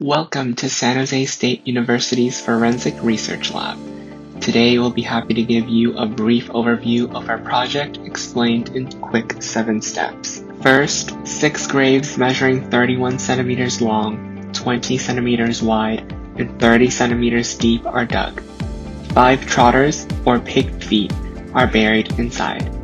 Welcome to San Jose State University's Forensic Research Lab. Today we'll be happy to give you a brief overview of our project explained in quick 7 steps. First, 6 graves measuring 31 centimeters long, 20 centimeters wide, and 30 centimeters deep are dug. 5 trotters, or pig feet, are buried inside.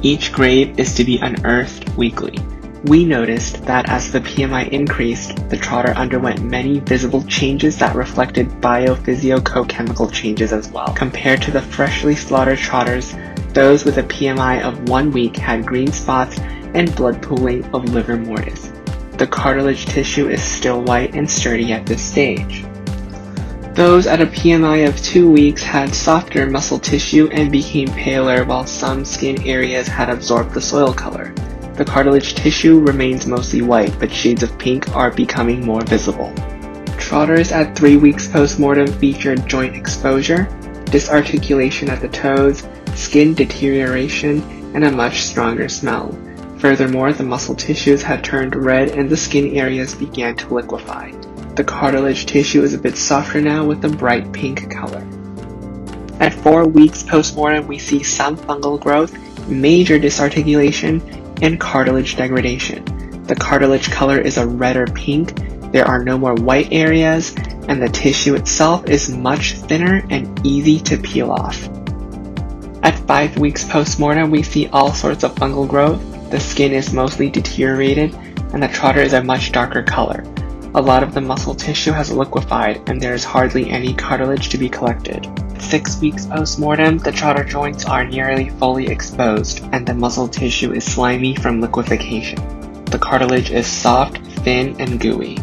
Each grave is to be unearthed weekly. We noticed that as the PMI increased, the trotter underwent many visible changes that reflected biophysicochemical changes as well. Compared to the freshly slaughtered trotters, those with a PMI of 1 week had green spots and blood pooling of livor mortis. The cartilage tissue is still white and sturdy at this stage. Those at a PMI of 2 weeks had softer muscle tissue and became paler, while some skin areas had absorbed the soil color. The cartilage tissue remains mostly white, but shades of pink are becoming more visible. Trotters at 3 weeks postmortem featured joint exposure, disarticulation at the toes, skin deterioration, and a much stronger smell. Furthermore, the muscle tissues had turned red and the skin areas began to liquefy. The cartilage tissue is a bit softer now with a bright pink color. At 4 weeks postmortem, we see some fungal growth, major disarticulation, and cartilage degradation. The cartilage color is a redder pink, there are no more white areas, and the tissue itself is much thinner and easy to peel off. At 5 weeks postmortem, we see all sorts of fungal growth, the skin is mostly deteriorated, and the trotter is a much darker color. A lot of the muscle tissue has liquefied, and there is hardly any cartilage to be collected. 6 weeks postmortem, the trotter joints are nearly fully exposed, and the muscle tissue is slimy from liquefaction. The cartilage is soft, thin, and gooey.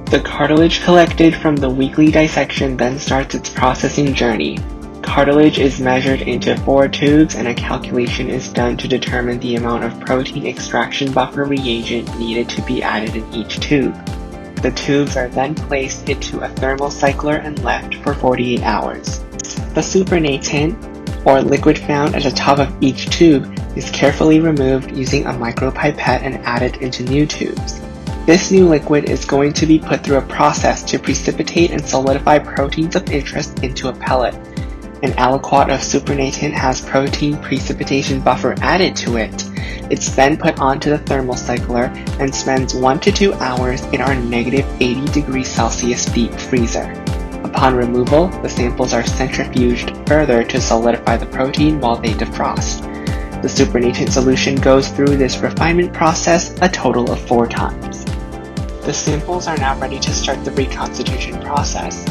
The cartilage collected from the weekly dissection then starts its processing journey. Cartilage is measured into 4 tubes, and a calculation is done to determine the amount of protein extraction buffer reagent needed to be added in each tube. The tubes are then placed into a thermocycler and left for 48 hours. The supernatant, or liquid found at the top of each tube, is carefully removed using a micropipette and added into new tubes. This new liquid is going to be put through a process to precipitate and solidify proteins of interest into a pellet. An aliquot of supernatant has protein precipitation buffer added to it. It's then put onto the thermocycler and spends 1 to 2 hours in our negative 80 degrees Celsius deep freezer. Upon removal, the samples are centrifuged further to solidify the protein while they defrost. The supernatant solution goes through this refinement process a total of 4 times. The samples are now ready to start the reconstitution process.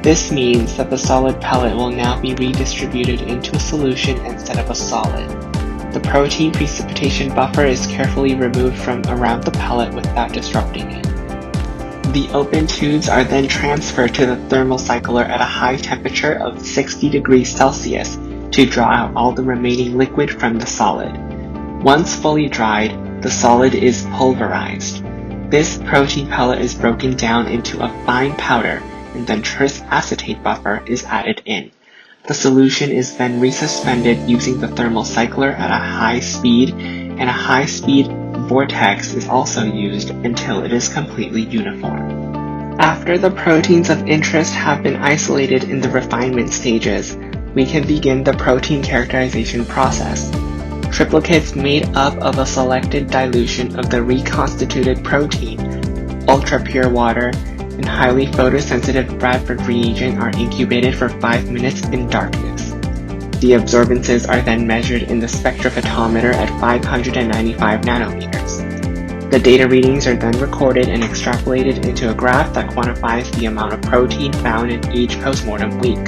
This means that the solid pellet will now be redistributed into a solution instead of a solid. The protein precipitation buffer is carefully removed from around the pellet without disrupting it. The open tubes are then transferred to the thermocycler at a high temperature of 60 degrees Celsius to draw out all the remaining liquid from the solid. Once fully dried, the solid is pulverized. This protein pellet is broken down into a fine powder, and then tris acetate buffer is added in. The solution is then resuspended using the thermocycler at a high speed, and a high-speed vortex is also used until it is completely uniform. After the proteins of interest have been isolated in the refinement stages, we can begin the protein characterization process. Triplicates made up of a selected dilution of the reconstituted protein, ultra-pure water, and highly photosensitive Bradford reagent are incubated for 5 minutes in darkness. The absorbances are then measured in the spectrophotometer at 595 nanometers. The data readings are then recorded and extrapolated into a graph that quantifies the amount of protein found in each postmortem week.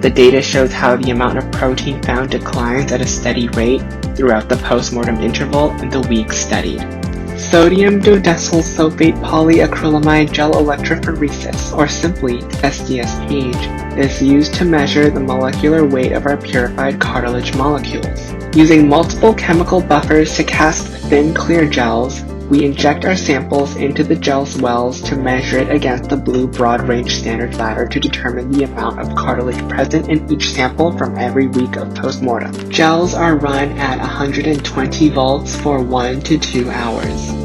The data shows how the amount of protein found declines at a steady rate throughout the postmortem interval in the weeks studied. Sodium dodecyl sulfate polyacrylamide gel electrophoresis, or simply SJSU, is used to measure the molecular weight of our purified cartilage molecules. Using multiple chemical buffers to cast thin clear gels, we inject our samples into the gel's wells to measure it against the blue broad-range standard ladder to determine the amount of cartilage present in each sample from every week of postmortem. Gels are run at 120 volts for 1 to 2 hours.